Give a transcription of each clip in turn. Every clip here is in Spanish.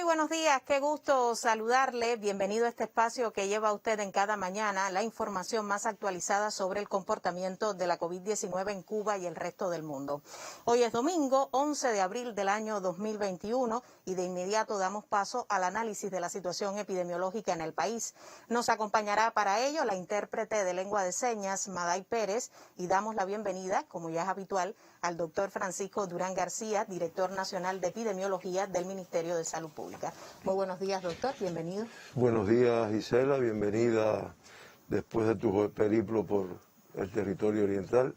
Buenos días, qué gusto saludarle. Bienvenido a este espacio que lleva a usted en cada mañana la información más actualizada sobre el comportamiento de la COVID-19 en Cuba y el resto del mundo. Hoy es domingo, 11 de abril del año 2021 y de inmediato damos paso al análisis de la situación epidemiológica en el país. Nos acompañará para ello la intérprete de lengua de señas, Maday Pérez, y damos la bienvenida, como ya es habitual, al doctor Francisco Durán García, director nacional de epidemiología del Ministerio de Salud Pública. Muy buenos días, doctor, bienvenido. Buenos días, Gisela, bienvenida después de tu periplo por el territorio oriental.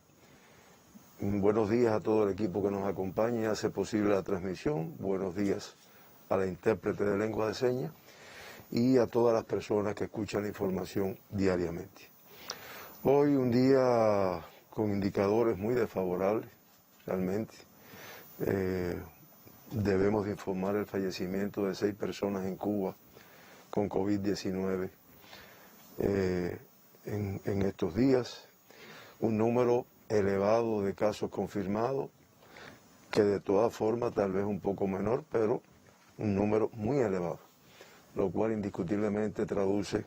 Buenos días a todo el equipo que nos acompaña y hace posible la transmisión. Buenos días a la intérprete de lengua de señas y a todas las personas que escuchan la información diariamente. Hoy un día con indicadores muy desfavorables, realmente. Debemos de informar el fallecimiento de 6 personas en Cuba con COVID-19 en estos días. Un número elevado de casos confirmados, que de todas formas tal vez un poco menor, pero un número muy elevado, lo cual indiscutiblemente traduce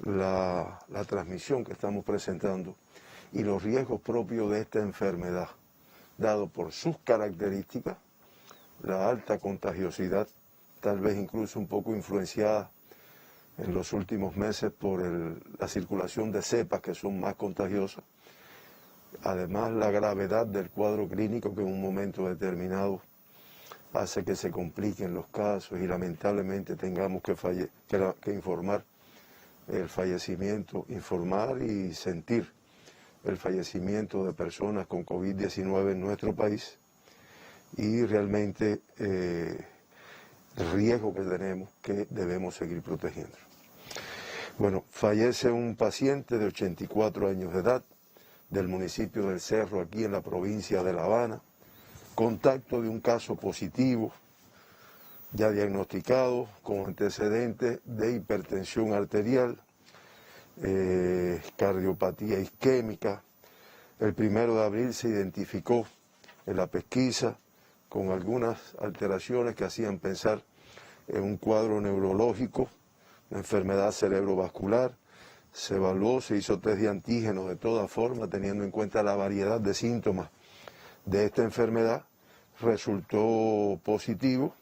la transmisión que estamos presentando y los riesgos propios de esta enfermedad, dado por sus características, la alta contagiosidad, tal vez incluso un poco influenciada en los últimos meses por la circulación de cepas que son más contagiosas. Además, la gravedad del cuadro clínico que en un momento determinado hace que se compliquen los casos y lamentablemente tengamos que informar el fallecimiento, informar y sentir el fallecimiento de personas con COVID-19 en nuestro país y realmente el riesgo que tenemos que debemos seguir protegiendo. Bueno, fallece un paciente de 84 años de edad del municipio del Cerro, aquí en la provincia de La Habana, contacto de un caso positivo, ya diagnosticado, con antecedentes de hipertensión arterial, cardiopatía isquémica. El 1 de abril se identificó en la pesquisa con algunas alteraciones que hacían pensar en un cuadro neurológico, una enfermedad cerebrovascular. Se evaluó, se hizo test de antígenos de todas formas, teniendo en cuenta la variedad de síntomas de esta enfermedad. Resultó positivo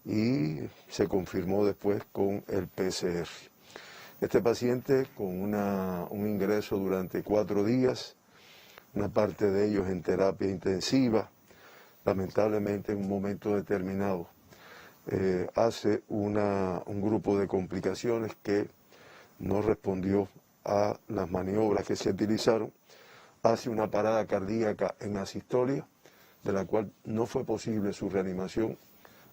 y se confirmó después con el PCR. Este paciente con un ingreso durante 4 días, una parte de ellos en terapia intensiva, lamentablemente en un momento determinado hace un grupo de complicaciones que no respondió a las maniobras que se utilizaron, hace una parada cardíaca en asistolia, de la cual no fue posible su reanimación,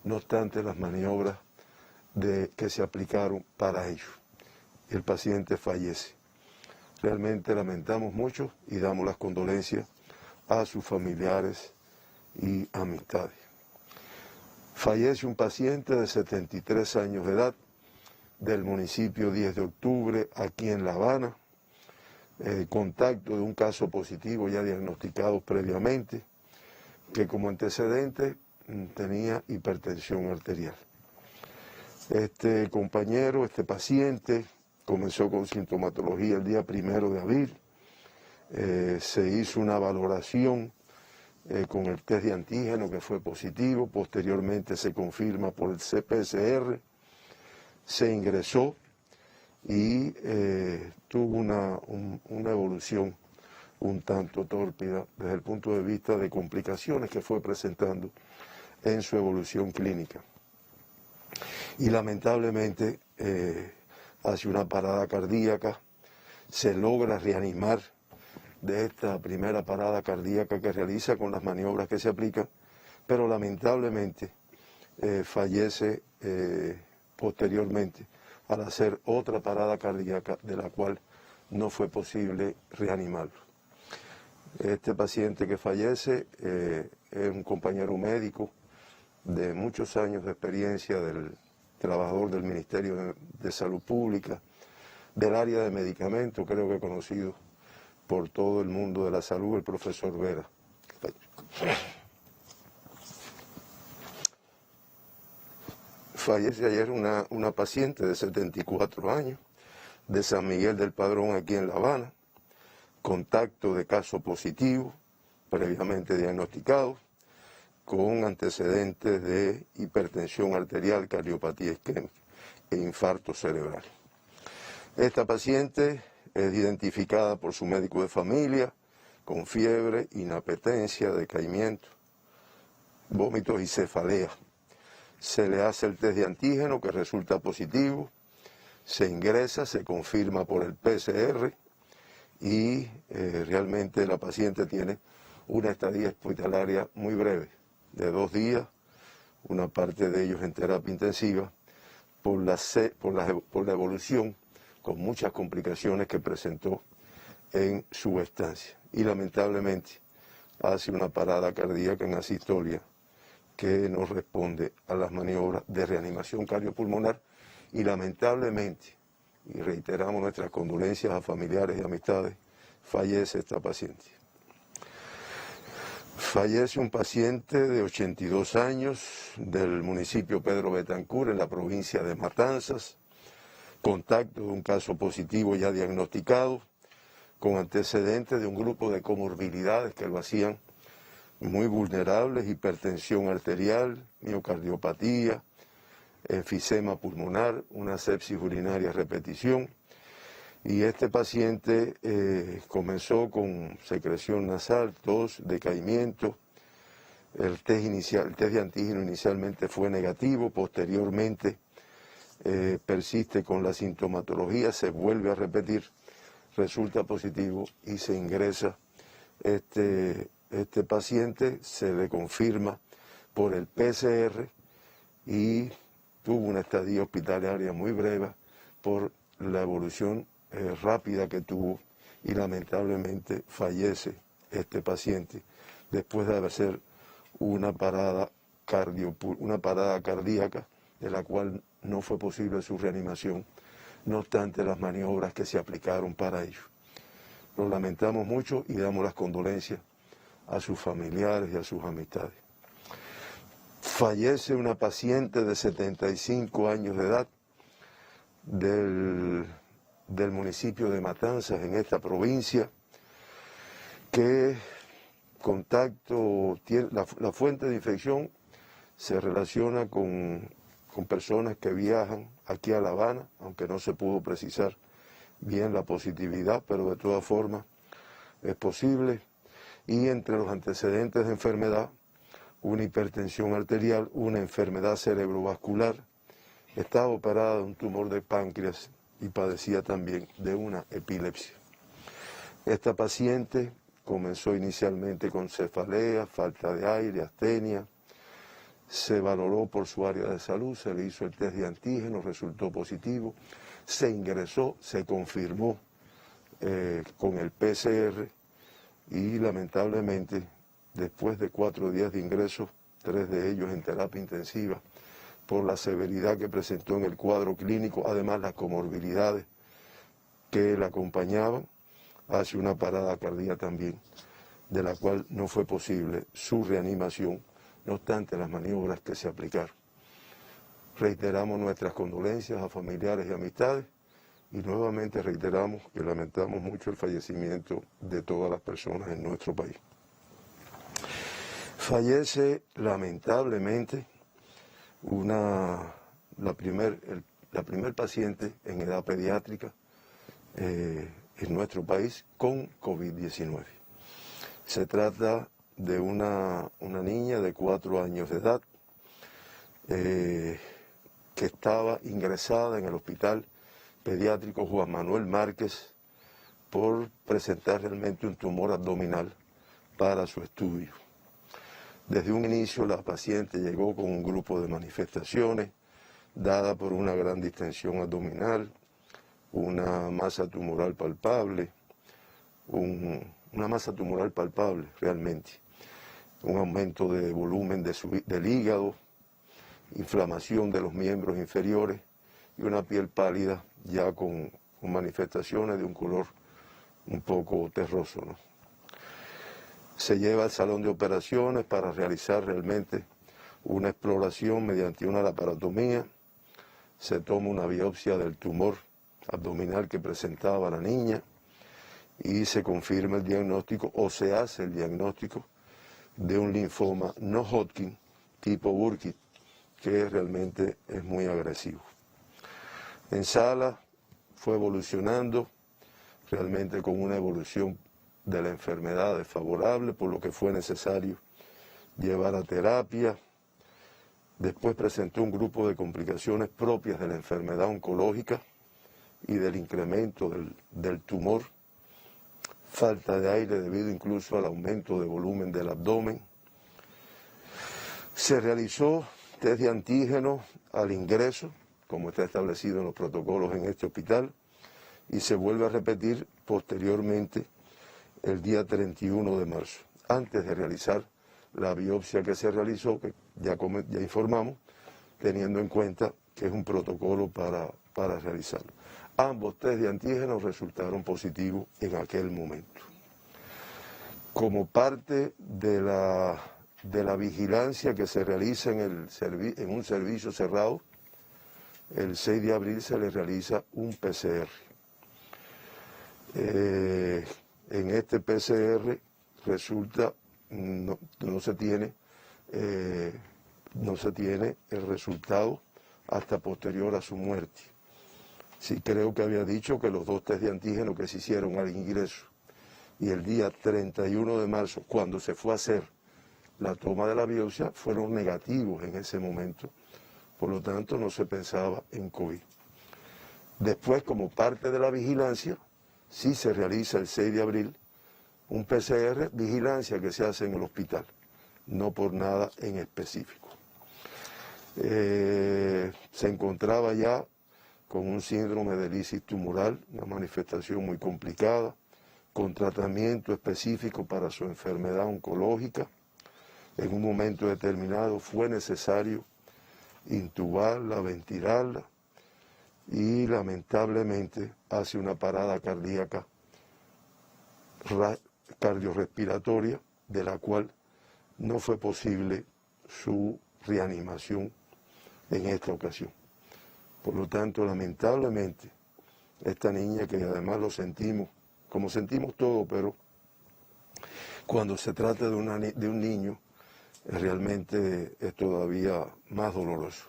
no obstante las maniobras que se aplicaron para ello. El paciente fallece. Realmente lamentamos mucho y damos las condolencias a sus familiares y amistades. Fallece un paciente de 73 años de edad del municipio 10 de octubre, aquí en La Habana, contacto de un caso positivo ya diagnosticado previamente, que como antecedente tenía hipertensión arterial. Este compañero, este paciente, comenzó con sintomatología el día 1 de abril, se hizo una valoración con el test de antígeno que fue positivo, posteriormente se confirma por el CPCR, se ingresó y tuvo una evolución un tanto tórpida desde el punto de vista de complicaciones que fue presentando en su evolución clínica. Y lamentablemente hace una parada cardíaca, se logra reanimar de esta primera parada cardíaca que realiza con las maniobras que se aplican, pero lamentablemente fallece posteriormente al hacer otra parada cardíaca de la cual no fue posible reanimarlo. Este paciente que fallece es un compañero médico de muchos años de experiencia, del trabajador del Ministerio de Salud Pública, del área de medicamentos, creo que conocido por todo el mundo de la salud, el profesor Vera. Fallece ayer una paciente de 74 años, de San Miguel del Padrón, aquí en La Habana, contacto de caso positivo, previamente diagnosticado, con antecedentes de hipertensión arterial, cardiopatía isquémica e infarto cerebral. Esta paciente es identificada por su médico de familia con fiebre, inapetencia, decaimiento, vómitos y cefalea. Se le hace el test de antígeno que resulta positivo, se ingresa, se confirma por el PCR y realmente la paciente tiene una estadía hospitalaria muy breve, de 2 días, una parte de ellos en terapia intensiva, por la evolución con muchas complicaciones que presentó en su estancia. Y lamentablemente hace una parada cardíaca en asistolia que no responde a las maniobras de reanimación cardiopulmonar y lamentablemente, y reiteramos nuestras condolencias a familiares y amistades, fallece esta paciente. Fallece un paciente de 82 años del municipio Pedro Betancur, en la provincia de Matanzas, contacto de un caso positivo ya diagnosticado, con antecedentes de un grupo de comorbilidades que lo hacían muy vulnerables: hipertensión arterial, miocardiopatía, enfisema pulmonar, una sepsis urinaria a repetición. Y este paciente comenzó con secreción nasal, tos, decaimiento. El test de antígeno inicialmente fue negativo, posteriormente persiste con la sintomatología, se vuelve a repetir, resulta positivo y se ingresa este paciente, se le confirma por el PCR y tuvo una estadía hospitalaria muy breve por la evolución rápida que tuvo y lamentablemente fallece este paciente después de hacer una parada cardíaca de la cual no fue posible su reanimación, no obstante las maniobras que se aplicaron para ello. Lo lamentamos mucho y damos las condolencias a sus familiares y a sus amistades. Fallece una paciente de 75 años de edad del municipio de Matanzas, en esta provincia, que la fuente de infección se relaciona con personas que viajan aquí a La Habana, aunque no se pudo precisar bien la positividad, pero de todas formas es posible. Y entre los antecedentes de enfermedad, una hipertensión arterial, una enfermedad cerebrovascular, estaba operada de un tumor de páncreas y padecía también de una epilepsia. Esta paciente comenzó inicialmente con cefalea, falta de aire, astenia. Se valoró por su área de salud, se le hizo el test de antígeno, resultó positivo, se ingresó, se confirmó con el PCR y lamentablemente después de 4 días de ingreso, 3 de ellos en terapia intensiva, por la severidad que presentó en el cuadro clínico, además las comorbilidades que la acompañaban, hace una parada cardíaca también, de la cual no fue posible su reanimación, no obstante las maniobras que se aplicaron. Reiteramos nuestras condolencias a familiares y amistades y nuevamente reiteramos que lamentamos mucho el fallecimiento de todas las personas en nuestro país. Fallece lamentablemente la primer paciente en edad pediátrica en nuestro país con COVID-19. Se trata de una niña de 4 años de edad que estaba ingresada en el Hospital Pediátrico Juan Manuel Márquez por presentar realmente un tumor abdominal para su estudio. Desde un inicio la paciente llegó con un grupo de manifestaciones dada por una gran distensión abdominal, una masa tumoral palpable, una masa tumoral palpable realmente, un aumento de volumen del hígado, inflamación de los miembros inferiores y una piel pálida ya con manifestaciones de un color un poco terroso, ¿no? Se lleva al salón de operaciones para realizar realmente una exploración mediante una laparotomía. Se toma una biopsia del tumor abdominal que presentaba la niña y se confirma el diagnóstico o se hace el diagnóstico de un linfoma no Hodgkin tipo Burkitt, que realmente es muy agresivo. En sala fue evolucionando realmente con una evolución de la enfermedad desfavorable, por lo que fue necesario llevar a terapia. Después presentó un grupo de complicaciones propias de la enfermedad oncológica y del incremento del tumor, falta de aire debido incluso al aumento de volumen del abdomen. Se realizó test de antígeno al ingreso, como está establecido en los protocolos en este hospital, y se vuelve a repetir posteriormente el día 31 de marzo, antes de realizar la biopsia que se realizó, que ya informamos, teniendo en cuenta que es un protocolo para realizarlo. Ambos test de antígenos resultaron positivos en aquel momento. Como parte de la vigilancia que se realiza en un servicio cerrado, el 6 de abril se le realiza un PCR. En este PCR resulta, no se tiene el resultado hasta posterior a su muerte. Sí, creo que había dicho que los 2 test de antígeno que se hicieron al ingreso y el día 31 de marzo, cuando se fue a hacer la toma de la biopsia, fueron negativos en ese momento. Por lo tanto, no se pensaba en COVID. Después, como parte de la vigilancia, sí se realiza el 6 de abril un PCR, vigilancia que se hace en el hospital, no por nada en específico. Se encontraba ya con un síndrome de lisis tumoral, una manifestación muy complicada, con tratamiento específico para su enfermedad oncológica. En un momento determinado fue necesario intubarla, ventilarla y lamentablemente hace una parada cardíaca cardiorrespiratoria, de la cual no fue posible su reanimación en esta ocasión. Por lo tanto, lamentablemente, esta niña, que además lo sentimos, como sentimos todo, pero cuando se trata de un niño, realmente es todavía más doloroso.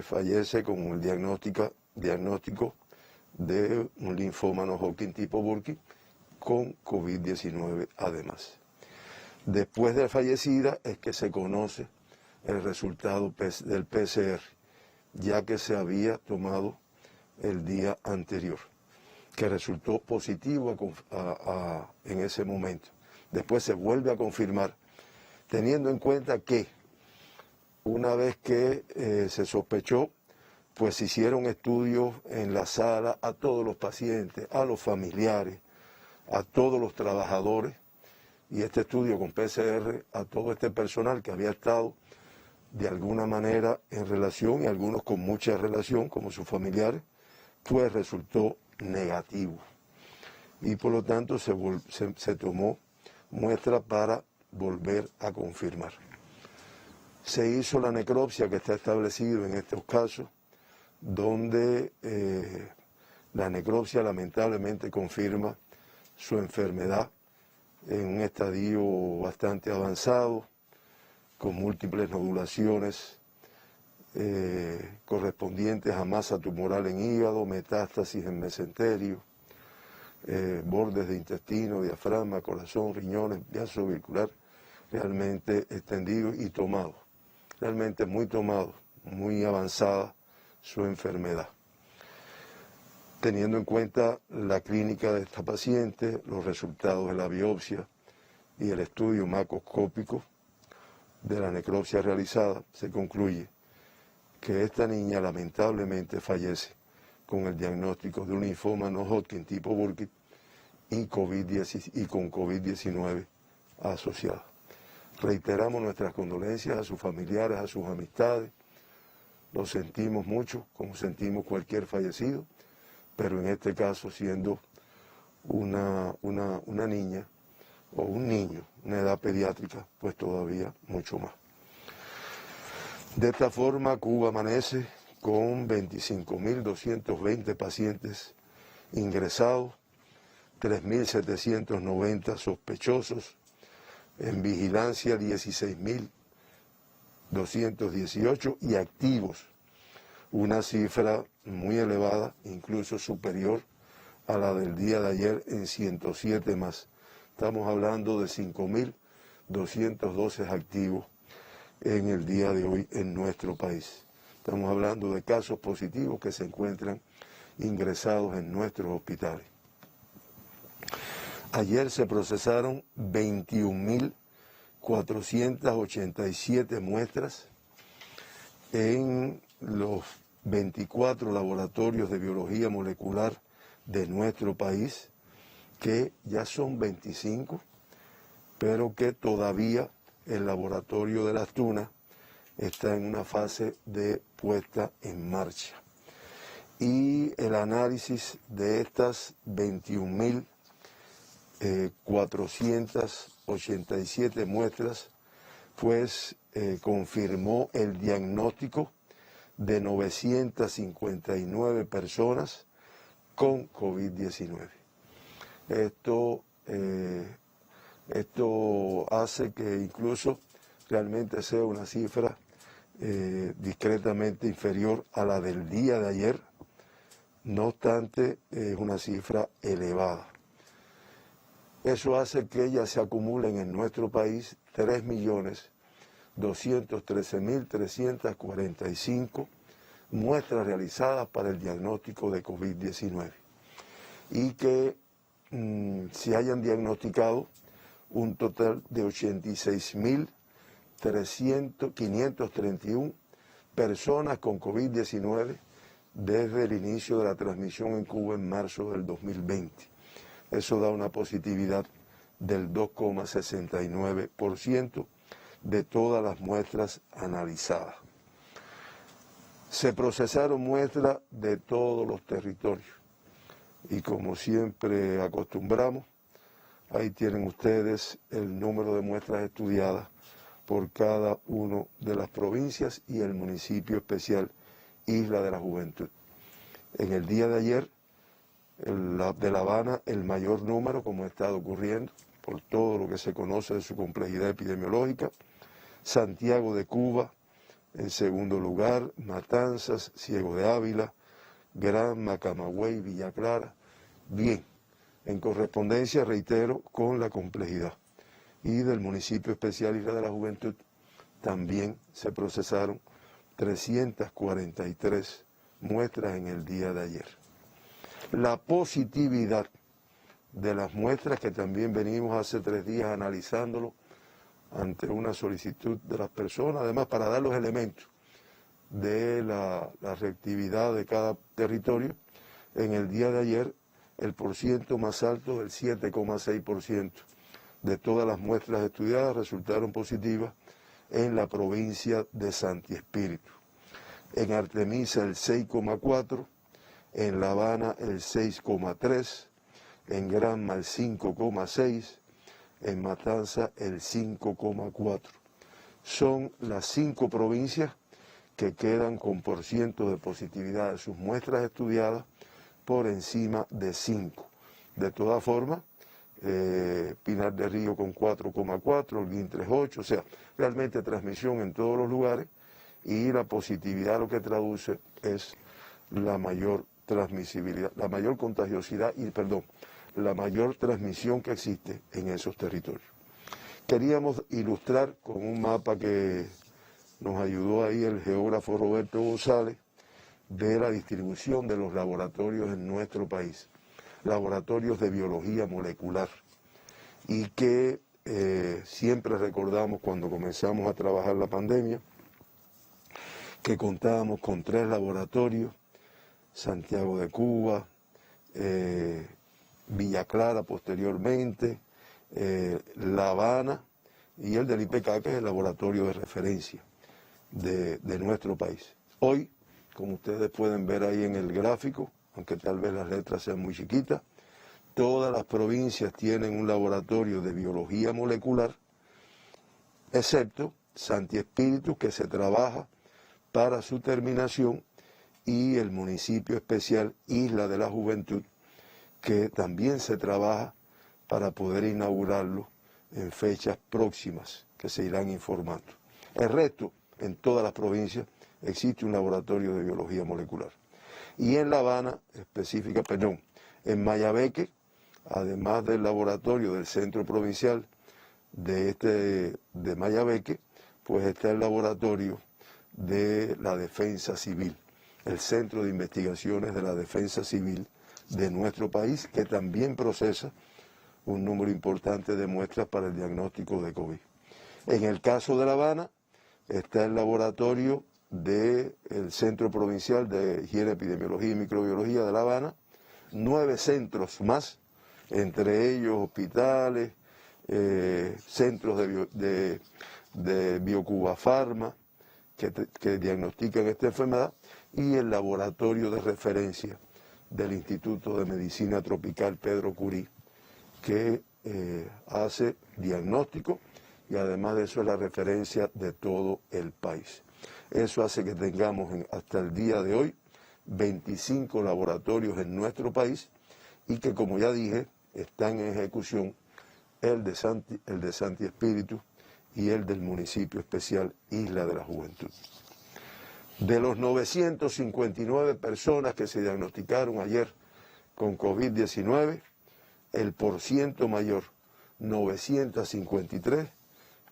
Fallece con el diagnóstico de un linfoma no Hodgkin tipo Burkitt con COVID-19 además. Después de fallecida es que se conoce el resultado del PCR, ya que se había tomado el día anterior, que resultó positivo en ese momento. Después se vuelve a confirmar, teniendo en cuenta que una vez que se sospechó, pues se hicieron estudios en la sala a todos los pacientes, a los familiares, a todos los trabajadores, y este estudio con PCR a todo este personal que había estado de alguna manera en relación, y algunos con mucha relación, como sus familiares, pues resultó negativo. Y por lo tanto se tomó muestra para volver a confirmar. Se hizo la necropsia que está establecido en estos casos, donde la necropsia lamentablemente confirma su enfermedad en un estadio bastante avanzado, con múltiples nodulaciones, correspondientes a masa tumoral en hígado, metástasis en mesenterio, bordes de intestino, diafragma, corazón, riñones, vaso circular, realmente extendido y tomado, realmente muy tomado, muy avanzada su enfermedad. Teniendo en cuenta la clínica de esta paciente, los resultados de la biopsia y el estudio macroscópico de la necropsia realizada, se concluye que esta niña lamentablemente fallece con el diagnóstico de un linfoma no Hodgkin tipo Burkitt y con COVID-19 asociada. Reiteramos nuestras condolencias a sus familiares, a sus amistades. Lo sentimos mucho, como sentimos cualquier fallecido, pero en este caso siendo una niña o un niño, una edad pediátrica, pues todavía mucho más. De esta forma, Cuba amanece con 25.220 pacientes ingresados, 3.790 sospechosos, en vigilancia 16.218 y activos, una cifra muy elevada, incluso superior a la del día de ayer en 107 más. Estamos hablando de 5.212 activos en el día de hoy en nuestro país. Estamos hablando de casos positivos que se encuentran ingresados en nuestros hospitales. Ayer se procesaron 21.487 muestras en los 24 laboratorios de biología molecular de nuestro país, que ya son 25, pero que todavía el laboratorio de Las Tunas está en una fase de puesta en marcha. Y el análisis de estas 21.487 muestras, pues confirmó el diagnóstico de 959 personas con COVID-19. Esto hace que incluso realmente sea una cifra discretamente inferior a la del día de ayer, no obstante es una cifra elevada. Eso hace que ya se acumulen en nuestro país 3.213.345 muestras realizadas para el diagnóstico de COVID-19 y que se hayan diagnosticado un total de 86.531 personas con COVID-19 desde el inicio de la transmisión en Cuba en marzo del 2020. Eso da una positividad del 2,69% de todas las muestras analizadas. Se procesaron muestras de todos los territorios y como siempre acostumbramos, ahí tienen ustedes el número de muestras estudiadas por cada una de las provincias y el municipio especial Isla de la Juventud. En el día de ayer, de La Habana, el mayor número, como ha estado ocurriendo, por todo lo que se conoce de su complejidad epidemiológica. Santiago de Cuba, en segundo lugar, Matanzas, Ciego de Ávila, Granma, Camagüey, Villa Clara. Bien, en correspondencia, reitero, con la complejidad. Y del municipio especial Isla de la Juventud también se procesaron 343 muestras en el día de ayer. La positividad de las muestras, que también venimos hace 3 días analizándolo ante una solicitud de las personas, además para dar los elementos de la reactividad de cada territorio, en el día de ayer el porciento más alto del 7,6% de todas las muestras estudiadas resultaron positivas en la provincia de Santi Espíritu. En Artemisa el 6,4%, en La Habana el 6,3%, en Granma el 5,6%, en Matanza el 5,4%. Son las 5 provincias que quedan con porciento de positividad de sus muestras estudiadas por encima de 5. De todas formas, Pinar del Río con 4,4, Holguín 3,8, o sea, realmente transmisión en todos los lugares y la positividad lo que traduce es la mayor transmisibilidad, la mayor contagiosidad y, la mayor transmisión que existe en esos territorios. Queríamos ilustrar con un mapa que nos ayudó ahí el geógrafo Roberto González de la distribución de los laboratorios en nuestro país, laboratorios de biología molecular, y que siempre recordamos cuando comenzamos a trabajar la pandemia, que contábamos con 3 laboratorios, Santiago de Cuba, Villa Clara posteriormente, La Habana y el del IPK, que es el laboratorio de referencia de nuestro país. Hoy, como ustedes pueden ver ahí en el gráfico, aunque tal vez las letras sean muy chiquitas, todas las provincias tienen un laboratorio de biología molecular, excepto Santi Espíritu, que se trabaja para su terminación, y el municipio especial Isla de la Juventud, que también se trabaja para poder inaugurarlo en fechas próximas que se irán informando. El resto, en todas las provincias, existe un laboratorio de biología molecular. Y en La Habana, en Mayabeque, además del laboratorio del Centro Provincial de Mayabeque, pues está el laboratorio de la Defensa Civil, el Centro de Investigaciones de la Defensa Civil de nuestro país, que también procesa un número importante de muestras para el diagnóstico de COVID. En el caso de La Habana, está el laboratorio del Centro Provincial de Higiene, Epidemiología y Microbiología de La Habana, 9 centros más, entre ellos hospitales, centros de Biocuba Pharma, que diagnostican esta enfermedad, y el laboratorio de referencia del Instituto de Medicina Tropical Pedro Curí, que hace diagnóstico y además de eso es la referencia de todo el país. Eso hace que tengamos hasta el día de hoy 25 laboratorios en nuestro país y que, como ya dije, están en ejecución el de Santi Espíritu y el del municipio especial Isla de la Juventud. De los 959 personas que se diagnosticaron ayer con COVID-19, el porciento mayor, 953,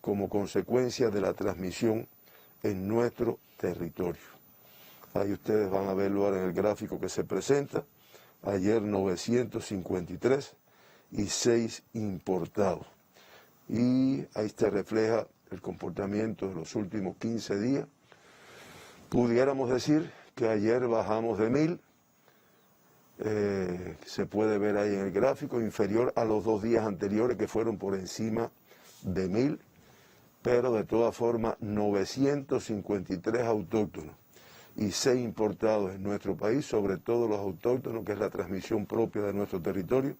como consecuencia de la transmisión en nuestro territorio. Ahí ustedes van a verlo ahora en el gráfico que se presenta. Ayer 953 y 6 importados. Y ahí se refleja el comportamiento de los últimos 15 días. Pudiéramos decir que ayer bajamos de 1000, se puede ver ahí en el gráfico, inferior a los 2 días anteriores que fueron por encima de 1000, pero de todas formas 953 autóctonos y 6 importados en nuestro país, sobre todo los autóctonos, que es la transmisión propia de nuestro territorio,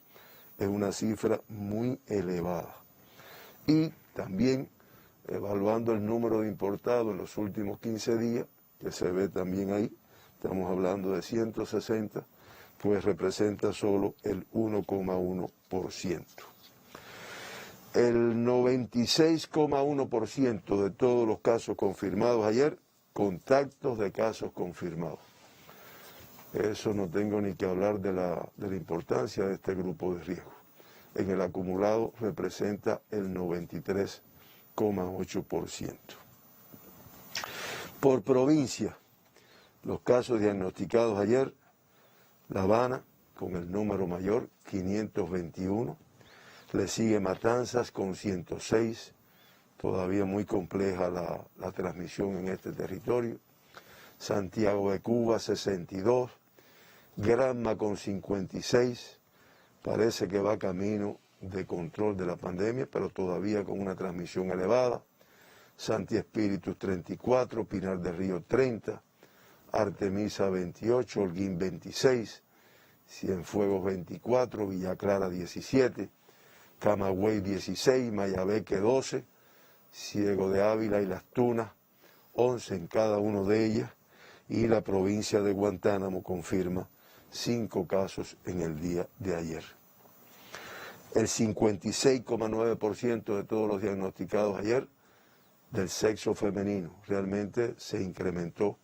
es una cifra muy elevada. Y también, evaluando el número de importados en los últimos 15 días, que se ve también ahí, estamos hablando de 160, pues representa solo el 1,1%. El 96,1% de todos los casos confirmados ayer, contactos de casos confirmados. Eso no tengo ni que hablar de la importancia de este grupo de riesgo. En el acumulado representa el 93,8%. Por provincia, los casos diagnosticados ayer, La Habana con el número mayor, 521, le sigue Matanzas con 106, todavía muy compleja la transmisión en este territorio, Santiago de Cuba 62, Granma con 56, parece que va camino de control de la pandemia, pero todavía con una transmisión elevada, Santi Espíritu 34, Pinar del Río 30, Artemisa 28, Holguín 26, Cienfuegos 24, Villa Clara 17, Camagüey 16, Mayabeque 12, Ciego de Ávila y Las Tunas 11 en cada uno de ellas, y la provincia de Guantánamo confirma 5 casos en el día de ayer. El 56,9% de todos los diagnosticados ayer del sexo femenino. Realmente se incrementó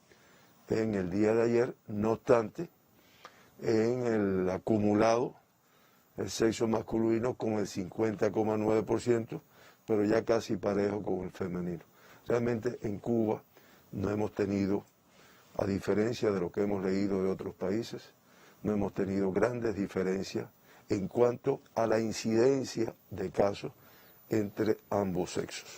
en el día de ayer, no obstante, en el acumulado, el sexo masculino con el 50,9%, pero ya casi parejo con el femenino. Realmente en Cuba no hemos tenido, a diferencia de lo que hemos leído de otros países, no hemos tenido grandes diferencias en cuanto a la incidencia de casos entre ambos sexos.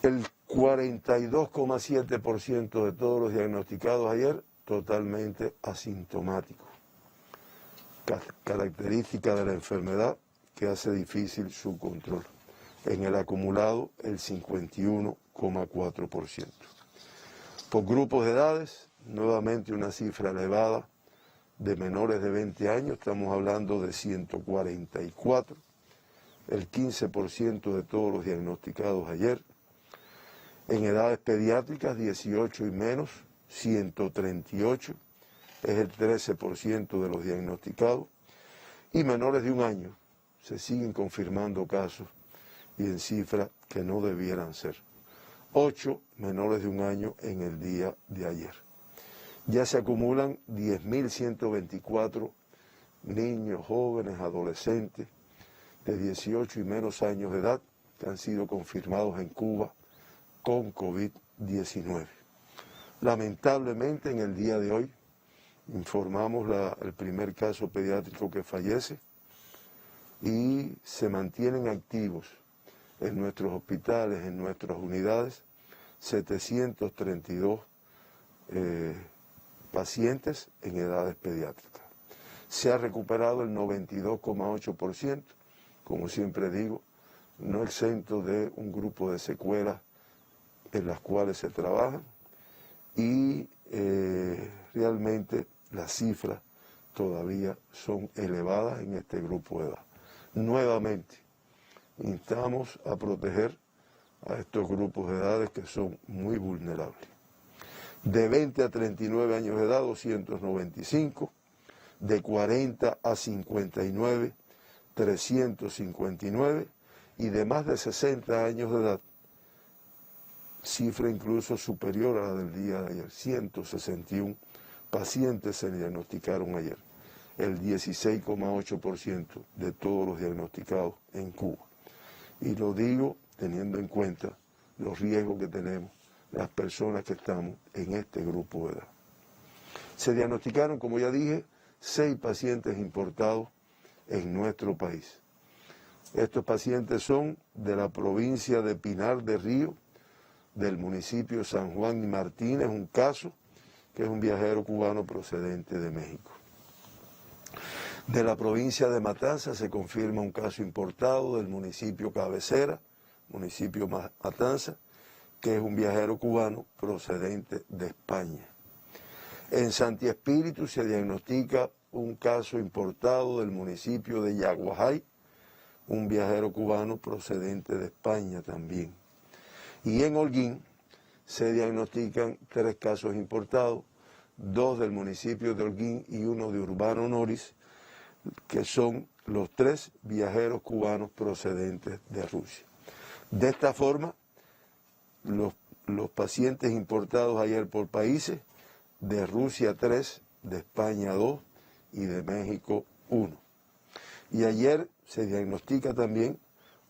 El 42,7% de todos los diagnosticados ayer totalmente asintomáticos, característica de la enfermedad que hace difícil su control. En el acumulado, el 51,4%. Por grupos de edades, nuevamente una cifra elevada de menores de 20 años, estamos hablando de 144, el 15% de todos los diagnosticados ayer. En edades pediátricas, 18 y menos, 138, es el 13% de los diagnosticados. Y menores de un año, se siguen confirmando casos y en cifras que no debieran ser. 8 menores de un año en el día de ayer. Ya se acumulan 10.124 niños, jóvenes, adolescentes de 18 y menos años de edad que han sido confirmados en Cuba con COVID-19. Lamentablemente en el día de hoy informamos el primer caso pediátrico que fallece y se mantienen activos en nuestros hospitales, en nuestras unidades, 732 pacientes en edades pediátricas. Se ha recuperado el 92,8%, como siempre digo, no exento de un grupo de secuelas en las cuales se trabaja y realmente las cifras todavía son elevadas en este grupo de edad. Nuevamente, instamos a proteger a estos grupos de edades que son muy vulnerables. De 20 a 39 años de edad, 295, de 40 a 59, 359, y de más de 60 años de edad, cifra incluso superior a la del día de ayer, 161 pacientes se diagnosticaron ayer, el 16,8% de todos los diagnosticados en Cuba. Y lo digo teniendo en cuenta los riesgos que tenemos las personas que estamos en este grupo de edad. Se diagnosticaron, como ya dije, 6 pacientes importados en nuestro país. Estos pacientes son de la provincia de Pinar de Río, del municipio San Juan y Martínez, un caso que es un viajero cubano procedente de México. De la provincia de Matanzas se confirma un caso importado del municipio Cabecera, municipio Matanzas, que es un viajero cubano procedente de España. En Santi Espíritu se diagnostica un caso importado del municipio de Yaguajay, un viajero cubano procedente de España también. Y en Holguín se diagnostican 3 casos importados, 2 del municipio de Holguín y 1 de Urbano Noris, que son los 3 viajeros cubanos procedentes de Rusia. De esta forma, los pacientes importados ayer por países, de Rusia 3, de España 2 y de México 1. Y ayer se diagnostica también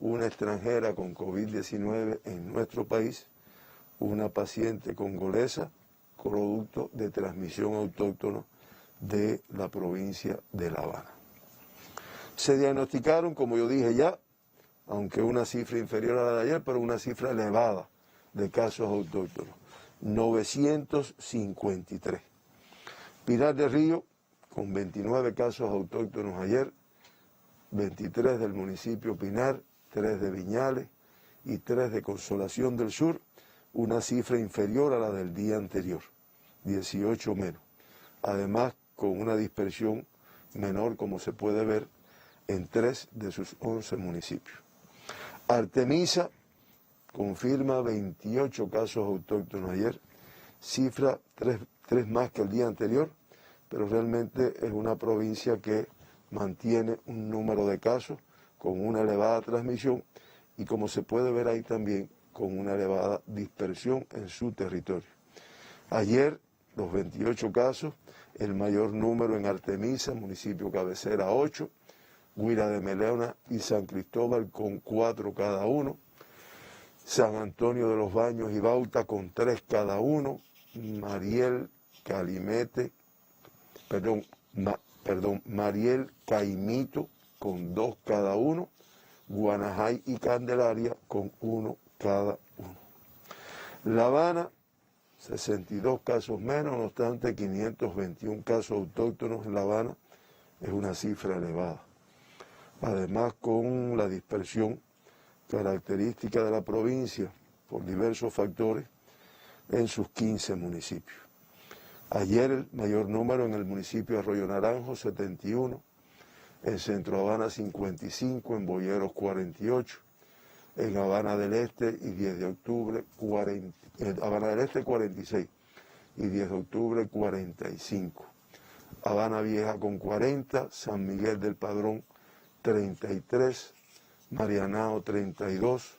una extranjera con COVID-19 en nuestro país, una paciente congolesa, producto de transmisión autóctona de la provincia de La Habana. Se diagnosticaron, como yo dije ya, aunque una cifra inferior a la de ayer, pero una cifra elevada de casos autóctonos, 953. Pinar de Río, con 29 casos autóctonos ayer, 23 del municipio Pinar, 3 de Viñales y 3 de Consolación del Sur, una cifra inferior a la del día anterior, 18 menos. Además, con una dispersión menor, como se puede ver, en 3 de sus 11 municipios. Artemisa confirma 28 casos autóctonos ayer, cifra 3 más que el día anterior, pero realmente es una provincia que mantiene un número de casos con una elevada transmisión y como se puede ver ahí también, con una elevada dispersión en su territorio. Ayer, los 28 casos, el mayor número en Artemisa, municipio cabecera 8, Guira de Meleona y San Cristóbal con 4 cada uno, San Antonio de los Baños y Bauta con 3 cada uno, Mariel, Caimito con 2 cada uno, Guanajay y Candelaria con 1 cada uno. La Habana, 62 casos menos, no obstante 521 casos autóctonos en La Habana, es una cifra elevada. Además, con la dispersión característica de la provincia por diversos factores en sus 15 municipios. Ayer el mayor número en el municipio de Arroyo Naranjo, 71, en Centro Habana 55, en Boyeros 48, en Habana del Este y 10 de octubre, en Habana del Este 46 y 10 de octubre 45. Habana Vieja con 40, San Miguel del Padrón 33, Marianao 32,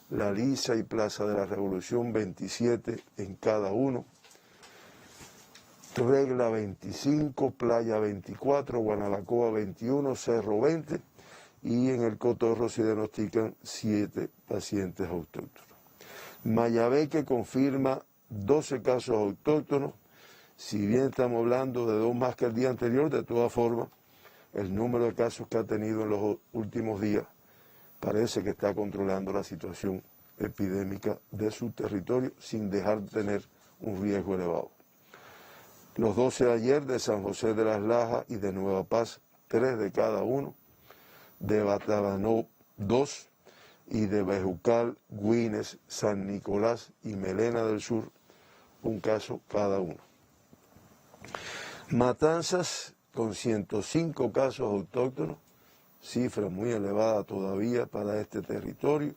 La Lisa y Plaza de la Revolución 27 en cada uno, Regla 25, Playa 24, Guanalacoa 21, Cerro 20 y en el Cotorro se diagnostican 7 pacientes autóctonos. Mayabeque confirma 12 casos autóctonos, si bien estamos hablando de 2 más que el día anterior, de todas formas, el número de casos que ha tenido en los últimos días parece que está controlando la situación epidémica de su territorio sin dejar de tener un riesgo elevado. Los 12 de ayer de San José de las Lajas y de Nueva Paz, 3 de cada uno, de Batabanó 2 y de Bejucal, Güines, San Nicolás y Melena del Sur, 1 caso cada uno. Matanzas con 105 casos autóctonos, cifra muy elevada todavía para este territorio,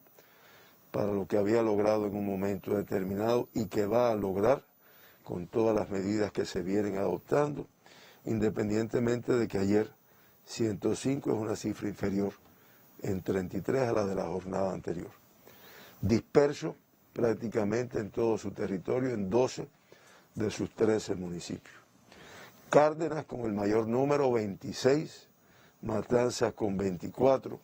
para lo que había logrado en un momento determinado y que va a lograr con todas las medidas que se vienen adoptando, independientemente de que ayer 105 es una cifra inferior en 33 a la de la jornada anterior. Disperso prácticamente en todo su territorio, en 12 de sus 13 municipios. Cárdenas con el mayor número, 26, Matanzas con 24,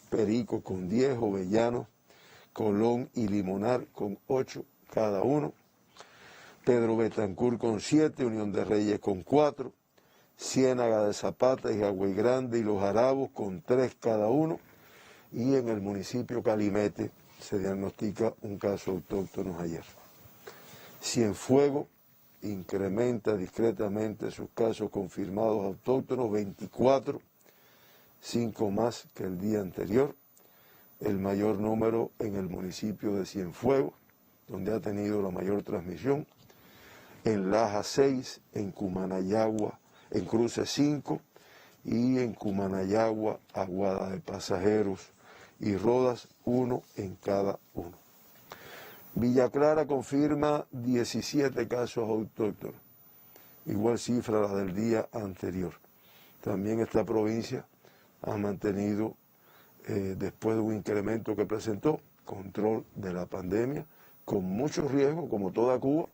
Perico con 10, Jovellanos, Colón y Limonar con 8 cada uno, Pedro Betancur con 7, Unión de Reyes con 4, Ciénaga de Zapata y Jagüey Grande y Los Arabos con 3 cada uno, y en el municipio Calimete se diagnostica 1 caso autóctono ayer. Cienfuegos incrementa discretamente sus casos confirmados autóctonos, 24, 5 más que el día anterior, el mayor número en el municipio de Cienfuegos, donde ha tenido la mayor transmisión, en Laja 6, en Cumanayagua, en Cruces 5 y en Cumanayagua, Aguada de Pasajeros y Rodas, 1 en cada uno. Villa Clara confirma 17 casos autóctonos, igual cifra a la del día anterior. También esta provincia ha mantenido, después de un incremento que presentó, control de la pandemia, con mucho riesgo, como toda Cuba,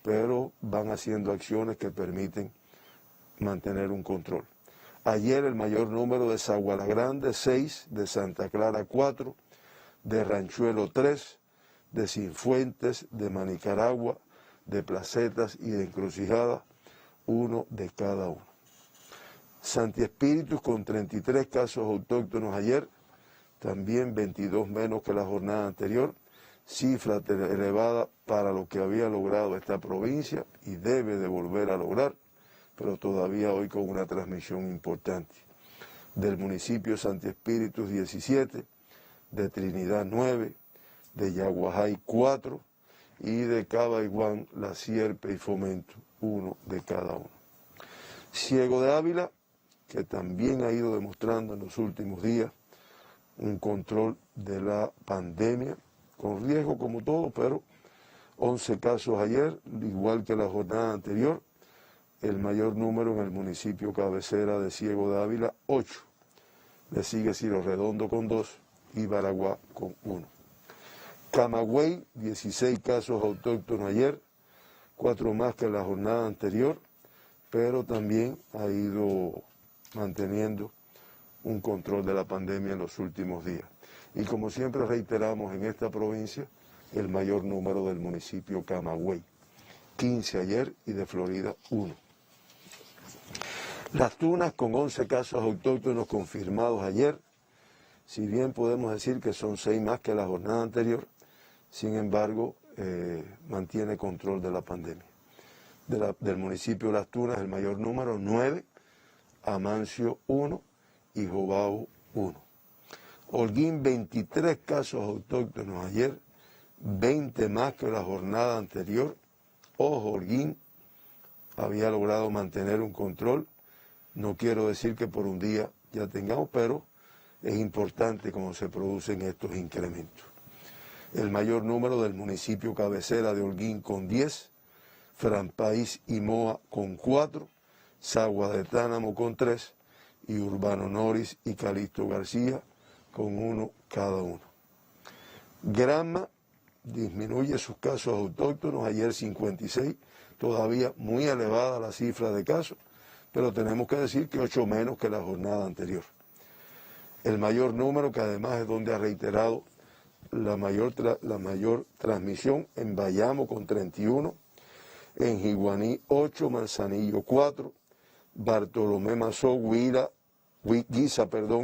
pero van haciendo acciones que permiten mantener un control. Ayer el mayor número de Zaguala Grande, 6, de Santa Clara 4, de Ranchuelo 3, de Cienfuentes, de Manicaragua, de Placetas y de Encrucijada, 1 de cada uno. Santi Espíritus con 33 casos autóctonos ayer, también 22 menos que la jornada anterior, cifra elevada para lo que había logrado esta provincia y debe de volver a lograr, pero todavía hoy con una transmisión importante. Del municipio Santi Espíritus 17, de Trinidad 9, de Yaguajay 4 y de Cabaiguán, La Sierpe y Fomento, 1 de cada uno. Ciego de Ávila, que también ha ido demostrando en los últimos días un control de la pandemia, con riesgo como todo, pero 11 casos ayer, igual que la jornada anterior, el mayor número en el municipio cabecera de Ciego de Ávila, 8. Le sigue Ciro Redondo con 2 y Baraguá con 1. Camagüey, 16 casos autóctonos ayer, 4 más que la jornada anterior, pero también ha ido manteniendo un control de la pandemia en los últimos días. Y como siempre reiteramos en esta provincia, el mayor número del municipio Camagüey, 15 ayer y de Florida 1. Las Tunas con 11 casos autóctonos confirmados ayer, si bien podemos decir que son 6 más que la jornada anterior, sin embargo mantiene control de la pandemia. Del municipio de Las Tunas el mayor número 9, Amancio 1 y Jobao 1. Holguín 23 casos autóctonos ayer, 20 más que la jornada anterior. Ojo, Holguín había logrado mantener un control. No quiero decir que por un día ya tengamos, pero es importante cómo se producen estos incrementos. El mayor número del municipio cabecera de Holguín con 10, Franpaís y Moa con 4, Sagua de Tánamo con 3 y Urbano Noris y Calixto García con 1 cada uno. Granma disminuye sus casos autóctonos, ayer 56, todavía muy elevada la cifra de casos, pero tenemos que decir que 8 menos que la jornada anterior. El mayor número, que además es donde ha reiterado la mayor transmisión, en Bayamo con 31, en Jiguaní 8, Manzanillo 4, Bartolomé Mazó, Guisa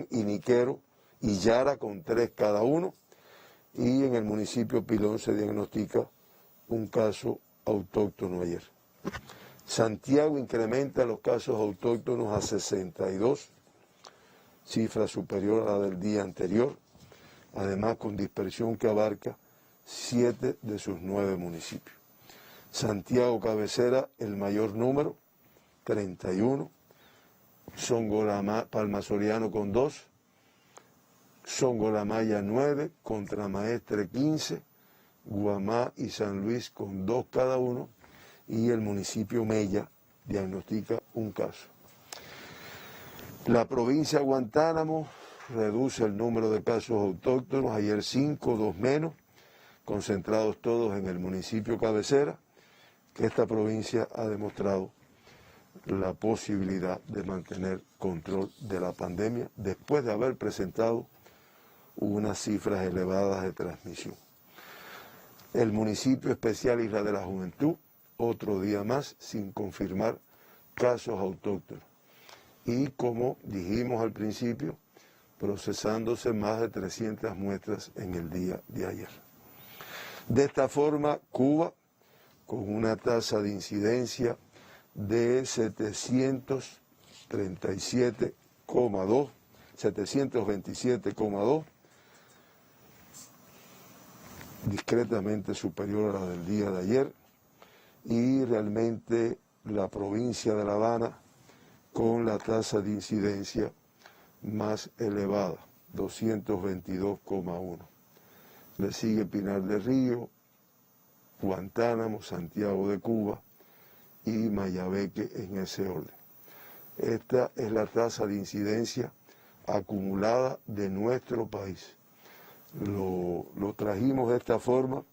y Niquero y Yara con 3 cada uno, y en el municipio Pilón se diagnostica un caso autóctono ayer. Santiago incrementa los casos autóctonos a 62, cifra superior a la del día anterior, además con dispersión que abarca 7 de sus 9 municipios. Santiago cabecera el mayor número, 31, Palmasoriano con 2, Songolamaya 9, Contramaestre 15, Guamá y San Luis con 2 cada uno, y el municipio Mella diagnostica un caso. La provincia de Guantánamo reduce el número de casos autóctonos, ayer 5, 2 menos, concentrados todos en el municipio cabecera, que esta provincia ha demostrado la posibilidad de mantener control de la pandemia después de haber presentado unas cifras elevadas de transmisión. El municipio especial Isla de la Juventud, otro día más sin confirmar casos autóctonos. Y como dijimos al principio, procesándose más de 300 muestras en el día de ayer. De esta forma, Cuba, con una tasa de incidencia de 727,2, discretamente superior a la del día de ayer, y realmente la provincia de La Habana con la tasa de incidencia más elevada, 222,1. Le sigue Pinar del Río, Guantánamo, Santiago de Cuba y Mayabeque en ese orden. Esta es la tasa de incidencia acumulada de nuestro país. Lo trajimos de esta forma,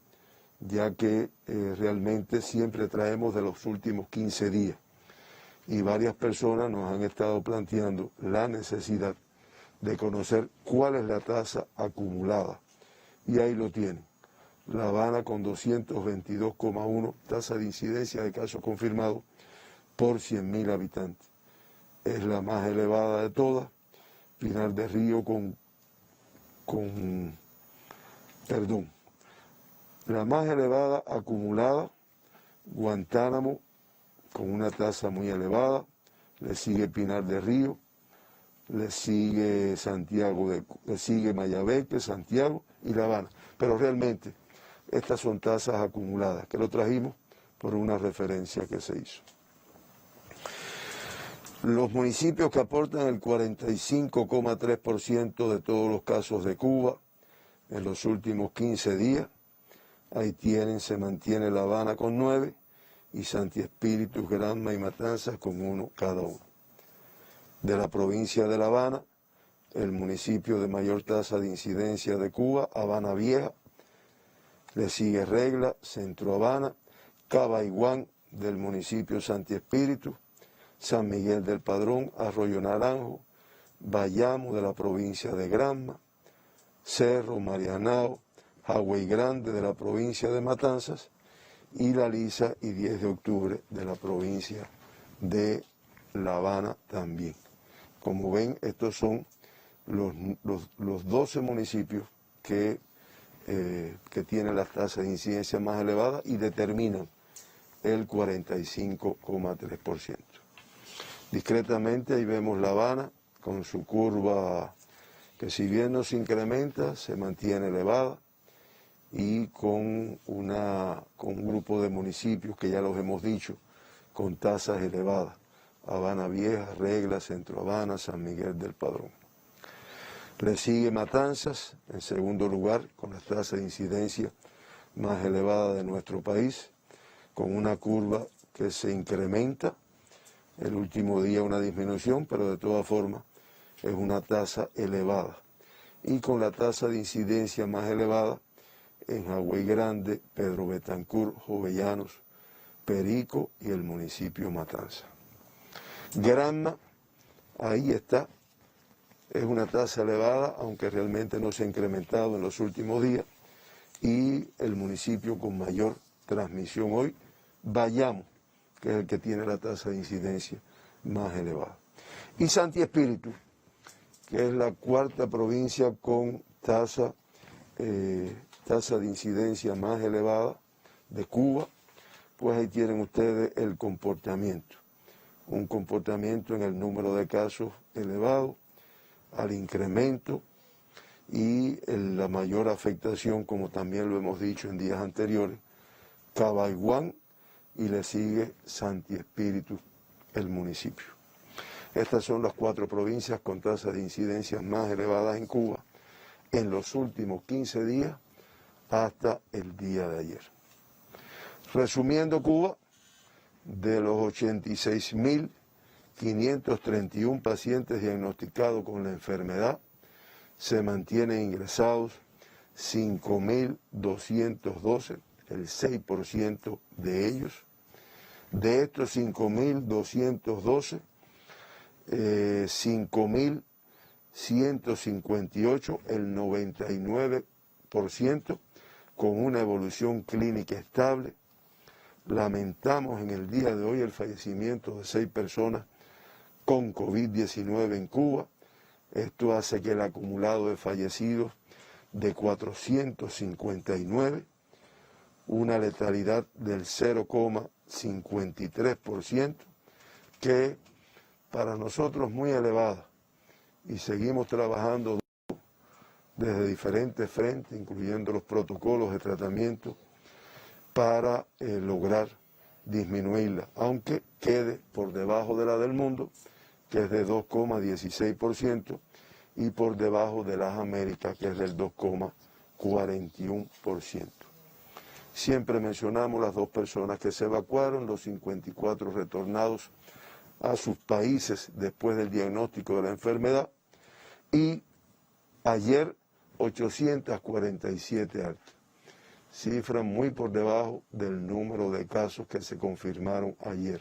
ya que realmente siempre traemos de los últimos 15 días. Y varias personas nos han estado planteando la necesidad de conocer cuál es la tasa acumulada. Y ahí lo tienen. La Habana con 222,1, tasa de incidencia de casos confirmados por 100.000 habitantes. Es la más elevada de todas. Pinar del Río la más elevada acumulada, Guantánamo con una tasa muy elevada, le sigue Pinar del Río, le sigue le sigue Mayabeque, Santiago y La Habana. Pero realmente estas son tasas acumuladas, que lo trajimos por una referencia que se hizo. Los municipios que aportan el 45,3% de todos los casos de Cuba en los últimos 15 días, ahí se mantiene La Habana con 9 y Santi Espíritus, Granma y Matanzas con 1 cada uno. De la provincia de La Habana, el municipio de mayor tasa de incidencia de Cuba, Habana Vieja. Le sigue Regla, Centro Habana, Cabaiguán del municipio Santi Espíritu, San Miguel del Padrón, Arroyo Naranjo, Bayamo de la provincia de Granma, Cerro, Marianao, Hawái Grande de la provincia de Matanzas y La Lisa y 10 de octubre de la provincia de La Habana también. Como ven, estos son los 12 municipios que tienen las tasas de incidencia más elevadas y determinan el 45,3%. Discretamente ahí vemos La Habana con su curva que si bien no se incrementa, se mantiene elevada y con un grupo de municipios que ya los hemos dicho, con tasas elevadas. Habana Vieja, Regla, Centro Habana, San Miguel del Padrón. Le sigue Matanzas, en segundo lugar, con las tasas de incidencia más elevadas de nuestro país, con una curva que se incrementa. El último día una disminución, pero de todas formas es una tasa elevada. Y con la tasa de incidencia más elevada en Hawái Grande, Pedro Betancur, Jovellanos, Perico y el municipio Matanza. Granma, ahí está, es una tasa elevada, aunque realmente no se ha incrementado en los últimos días, y el municipio con mayor transmisión hoy, Bayamo, que es el que tiene la tasa de incidencia más elevada. Y Santi Espíritu, que es la cuarta provincia con tasa de incidencia más elevada de Cuba, pues ahí tienen ustedes el comportamiento. Un comportamiento en el número de casos elevado, al incremento y la mayor afectación, como también lo hemos dicho en días anteriores, Cabaiguán, y le sigue Santi Espíritu, el municipio. Estas son las 4 provincias con tasas de incidencia más elevadas en Cuba en los últimos 15 días hasta el día de ayer. Resumiendo Cuba, de los 86.531 pacientes diagnosticados con la enfermedad, se mantienen ingresados 5.212, el 6% de ellos. De estos 5.212, 5.158, el 99%, con una evolución clínica estable. Lamentamos en el día de hoy el fallecimiento de 6 personas con COVID-19 en Cuba. Esto hace que el acumulado de fallecidos de 459, una letalidad del 0,53%, que para nosotros es muy elevada, y seguimos trabajando desde diferentes frentes, incluyendo los protocolos de tratamiento, para lograr disminuirla, aunque quede por debajo de la del mundo, que es de 2,16%, y por debajo de las Américas, que es del 2,41%. Siempre mencionamos las 2 personas que se evacuaron, los 54 retornados a sus países después del diagnóstico de la enfermedad, y ayer 847 altas, cifra muy por debajo del número de casos que se confirmaron ayer,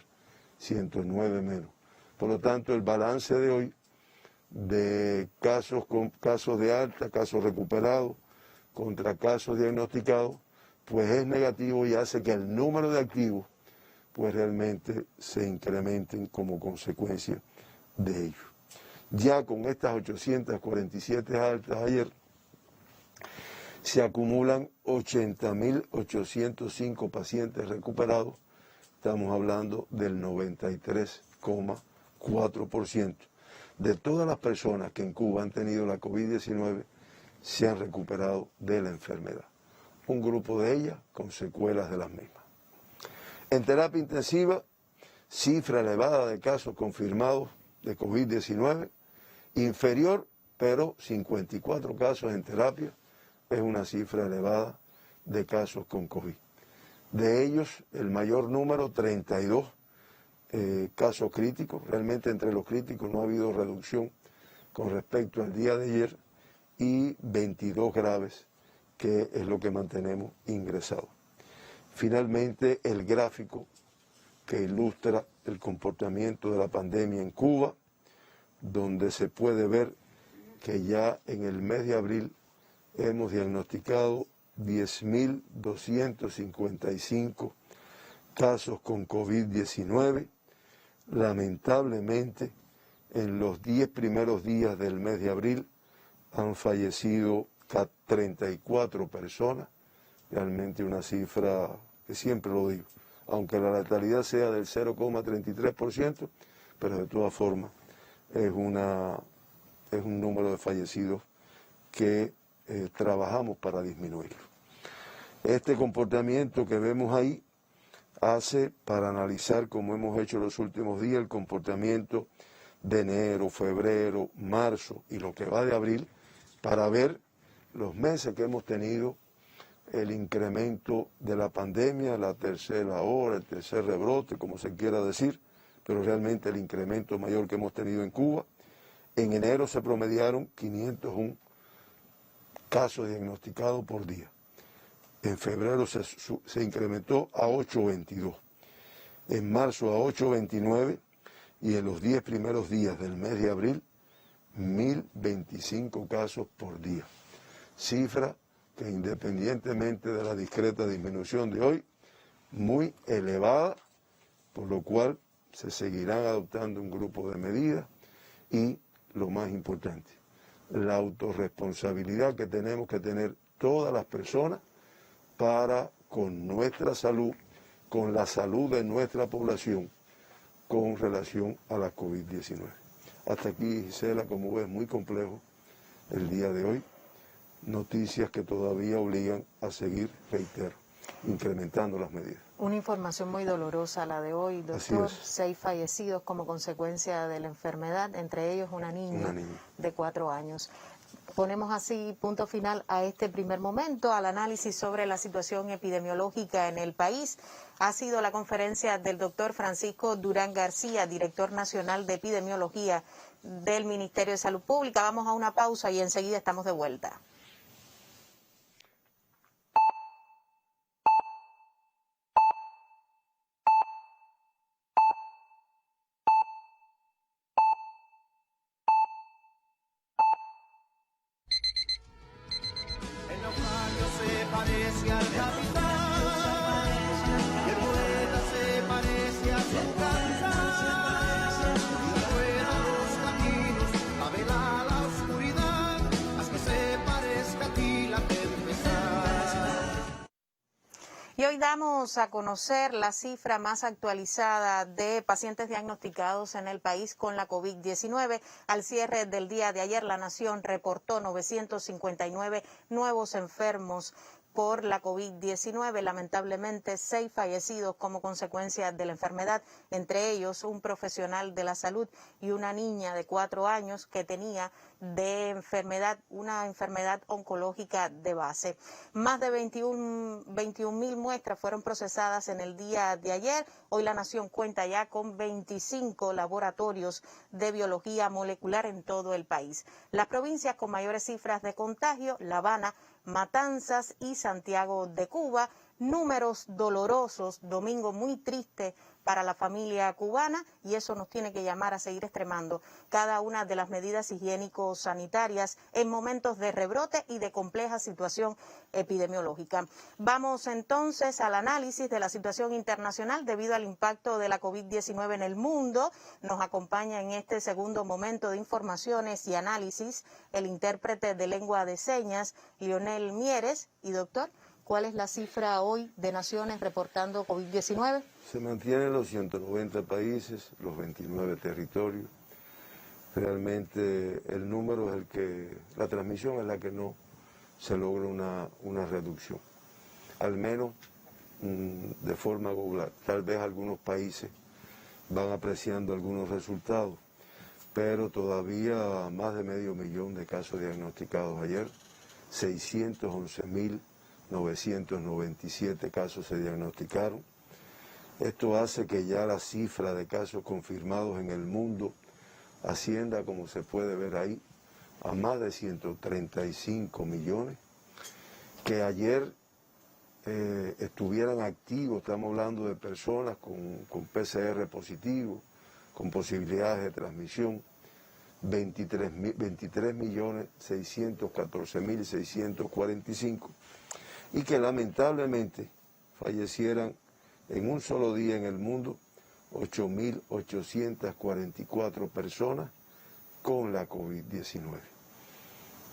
109 menos. Por lo tanto, el balance de hoy de casos de alta, casos recuperados, contra casos diagnosticados, pues es negativo y hace que el número de activos pues realmente se incrementen como consecuencia de ello. Ya con estas 847 altas ayer, se acumulan 80.805 pacientes recuperados, estamos hablando del 93,4%. De todas las personas que en Cuba han tenido la COVID-19, se han recuperado de la enfermedad. Un grupo de ellas con secuelas de las mismas. En terapia intensiva, cifra elevada de casos confirmados de COVID-19, inferior, pero 54 casos en terapia, es una cifra elevada de casos con COVID. De ellos, el mayor número, 32 casos críticos. Realmente entre los críticos no ha habido reducción con respecto al día de ayer y 22 graves, que es lo que mantenemos ingresados. Finalmente, el gráfico que ilustra el comportamiento de la pandemia en Cuba, donde se puede ver que ya en el mes de abril hemos diagnosticado 10.255 casos con COVID-19. Lamentablemente, en los 10 primeros días del mes de abril han fallecido 34 personas, realmente una cifra que siempre lo digo, aunque la letalidad sea del 0,33%, pero de todas formas es un número de fallecidos que trabajamos para disminuirlo. Este comportamiento que vemos ahí hace para analizar, como hemos hecho los últimos días, el comportamiento de enero, febrero, marzo y lo que va de abril, para ver los meses que hemos tenido el incremento de la pandemia, la tercera ola, el tercer rebrote, como se quiera decir, pero realmente el incremento mayor que hemos tenido en Cuba. En enero se promediaron 501 casos diagnosticados por día. En febrero se incrementó a 822, en marzo a 829 y en los 10 primeros días del mes de abril, 1.025 casos por día. Cifra que independientemente de la discreta disminución de hoy, muy elevada, por lo cual se seguirán adoptando un grupo de medidas y, lo más importante, la autorresponsabilidad que tenemos que tener todas las personas para, con nuestra salud, con la salud de nuestra población, con relación a la COVID-19. Hasta aquí, Gisela, como ves, muy complejo el día de hoy. Noticias que todavía obligan a seguir, reitero, incrementando las medidas. Una información muy dolorosa la de hoy, doctor. 6 fallecidos como consecuencia de la enfermedad, entre ellos una niña de 4 años. Ponemos así punto final a este primer momento, al análisis sobre la situación epidemiológica en el país. Ha sido la conferencia del doctor Francisco Durán García, director nacional de epidemiología del Ministerio de Salud Pública. Vamos a una pausa y enseguida estamos de vuelta. Parece al capitán, y el poeta se parece a su cantar, y rueda los caminos a velar la oscuridad, haz que se parezca a ti la tempestad. Y hoy damos a conocer la cifra más actualizada de pacientes diagnosticados en el país con la COVID-19. Al cierre del día de ayer, la Nación reportó 959 nuevos enfermos por la COVID-19, lamentablemente 6 fallecidos como consecuencia de la enfermedad, entre ellos un profesional de la salud y una niña de 4 años que tenía una enfermedad oncológica de base. Más de 21.000 muestras fueron procesadas en el día de ayer. Hoy la Nación cuenta ya con 25 laboratorios de biología molecular en todo el país. Las provincias con mayores cifras de contagio: La Habana, Matanzas y Santiago de Cuba. Números dolorosos, domingo muy triste para la familia cubana, y eso nos tiene que llamar a seguir extremando cada una de las medidas higiénico-sanitarias en momentos de rebrote y de compleja situación epidemiológica. Vamos entonces al análisis de la situación internacional debido al impacto de la COVID-19 en el mundo. Nos acompaña en este segundo momento de informaciones y análisis el intérprete de lengua de señas, Lionel Mieres. Y doctor, ¿cuál es la cifra hoy de naciones reportando COVID-19? Se mantienen los 190 países, los 29 territorios. Realmente el número es el que, la transmisión es la que no se logra una reducción, al menos de forma global. Tal vez algunos países van apreciando algunos resultados, pero todavía más de 500.000 de casos diagnosticados ayer, 611.997 casos se diagnosticaron. Esto hace que ya la cifra de casos confirmados en el mundo ascienda, como se puede ver ahí, a más de 135 millones, que ayer estuvieran activos, estamos hablando de personas con PCR positivo, con posibilidades de transmisión, 23.614.645, y que lamentablemente fallecieran en un solo día en el mundo 8.844 personas con la COVID-19.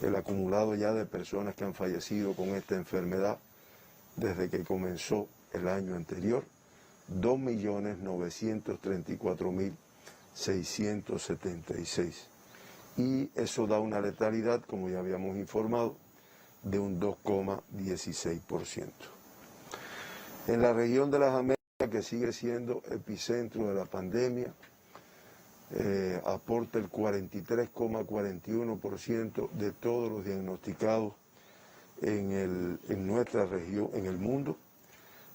El acumulado ya de personas que han fallecido con esta enfermedad desde que comenzó el año anterior, 2.934.676. Y eso da una letalidad, como ya habíamos informado, de un 2,16%. En la región de las Américas, que sigue siendo epicentro de la pandemia, aporta el 43,41% de todos los diagnosticados en nuestra región, en el mundo,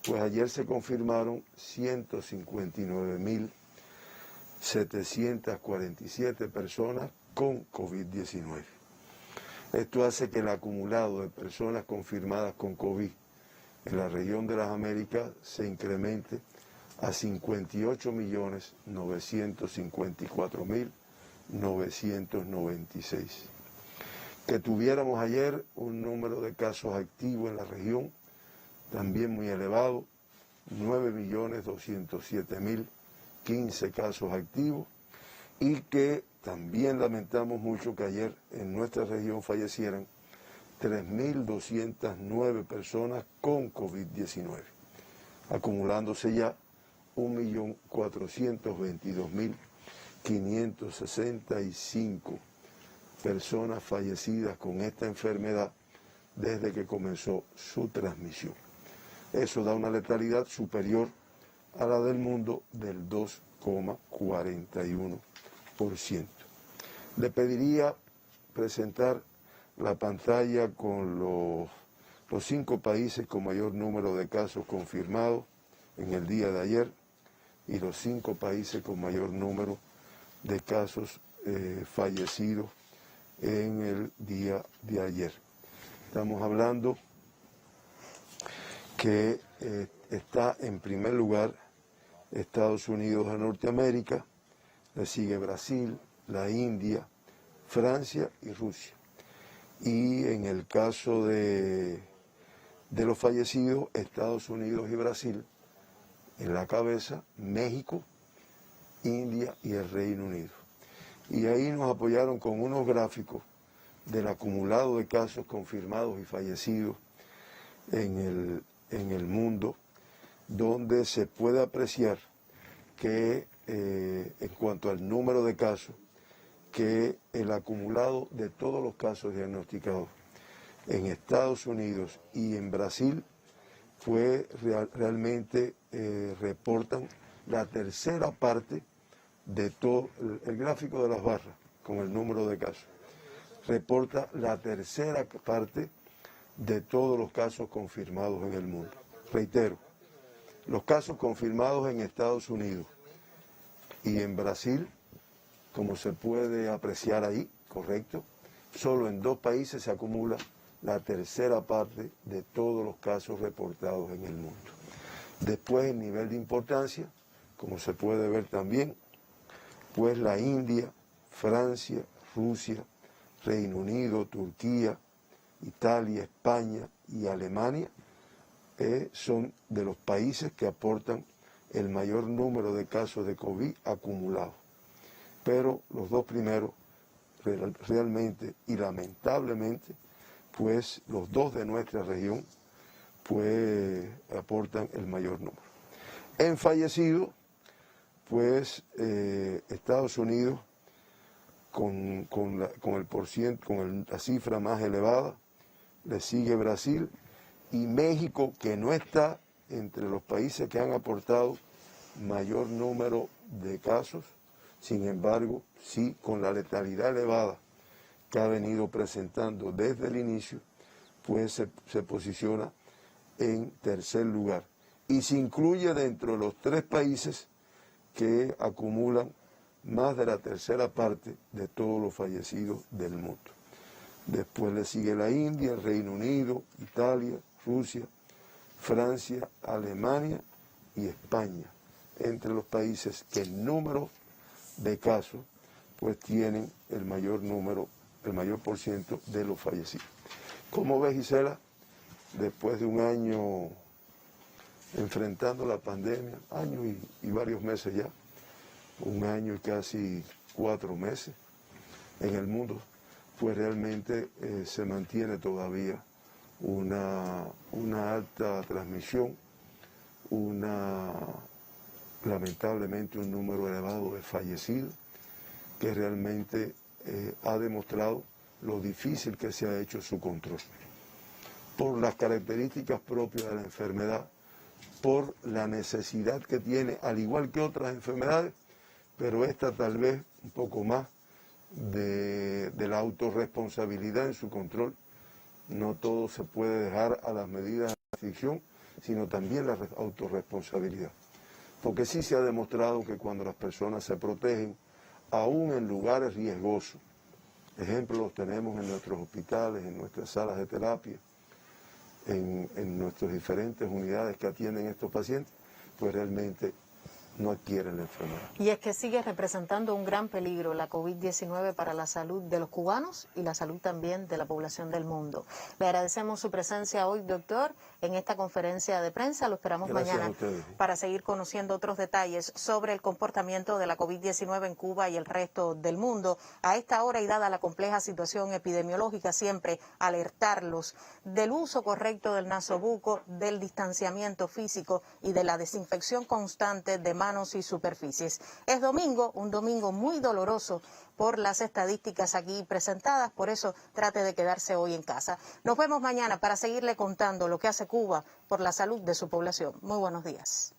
pues ayer se confirmaron 159.747 personas con COVID-19. Esto hace que el acumulado de personas confirmadas con COVID en la región de las Américas se incremente a 58.954.996. Que tuviéramos ayer un número de casos activos en la región también muy elevado, 9.207.015 casos activos, y que también lamentamos mucho que ayer en nuestra región fallecieran 3.209 personas con COVID-19, acumulándose ya 1.422.565 personas fallecidas con esta enfermedad desde que comenzó su transmisión. Eso da una letalidad superior a la del mundo del 2,41%. Le pediría presentar la pantalla con los 5 países con mayor número de casos confirmados en el día de ayer y los 5 países con mayor número de casos fallecidos en el día de ayer. Estamos hablando que está en primer lugar Estados Unidos de Norteamérica, le sigue Brasil, la India, Francia y Rusia. Y en el caso de los fallecidos, Estados Unidos y Brasil, en la cabeza, México, India y el Reino Unido. Y ahí nos apoyaron con unos gráficos del acumulado de casos confirmados y fallecidos en el mundo, donde se puede apreciar que en cuanto al número de casos, que el acumulado de todos los casos diagnosticados en Estados Unidos y en Brasil fue realmente reportan la tercera parte de todo, el gráfico de las barras con el número de casos, reporta la tercera parte de todos los casos confirmados en el mundo. Reitero, los casos confirmados en Estados Unidos y en Brasil, como se puede apreciar ahí, correcto, solo en 2 países se acumula la tercera parte de todos los casos reportados en el mundo. Después, el nivel de importancia, como se puede ver también, pues la India, Francia, Rusia, Reino Unido, Turquía, Italia, España y Alemania son de los países que aportan el mayor número de casos de COVID acumulados. Pero los 2 primeros realmente y lamentablemente, pues los 2 de nuestra región, pues aportan el mayor número. En fallecidos, pues Estados Unidos con la cifra más elevada, le sigue Brasil y México, que no está entre los países que han aportado mayor número de casos, sin embargo, sí con la letalidad elevada que ha venido presentando desde el inicio, pues se posiciona en tercer lugar. Y se incluye dentro de los 3 países que acumulan más de la tercera parte de todos los fallecidos del mundo. Después le sigue la India, el Reino Unido, Italia, Rusia, Francia, Alemania y España, entre los países que en número de casos pues tienen el mayor porciento de los fallecidos. ¿Cómo ves, Gisela? Después de un año enfrentando la pandemia, año y varios meses ya, un año y casi 4 meses en el mundo, pues realmente se mantiene todavía una alta transmisión, lamentablemente un número elevado de fallecidos, que realmente ha demostrado lo difícil que se ha hecho su control, por las características propias de la enfermedad, por la necesidad que tiene, al igual que otras enfermedades, pero esta tal vez un poco más de la autorresponsabilidad en su control. No todo se puede dejar a las medidas de restricción, sino también la autorresponsabilidad. Porque sí se ha demostrado que cuando las personas se protegen, aún en lugares riesgosos, ejemplos los tenemos en nuestros hospitales, en nuestras salas de terapia, en nuestras diferentes unidades que atienden a estos pacientes, pues realmente no adquieren la enfermedad. Y es que sigue representando un gran peligro la COVID-19 para la salud de los cubanos y la salud también de la población del mundo. Le agradecemos su presencia hoy, doctor, en esta conferencia de prensa. Lo esperamos mañana para seguir conociendo otros detalles sobre el comportamiento de la COVID-19 en Cuba y el resto del mundo. A esta hora y dada la compleja situación epidemiológica, siempre alertarlos del uso correcto del nasobuco, del distanciamiento físico y de la desinfección constante de manos y superficies. Es domingo, un domingo muy doloroso por las estadísticas aquí presentadas, por eso trate de quedarse hoy en casa. Nos vemos mañana para seguirle contando lo que hace Cuba por la salud de su población. Muy buenos días.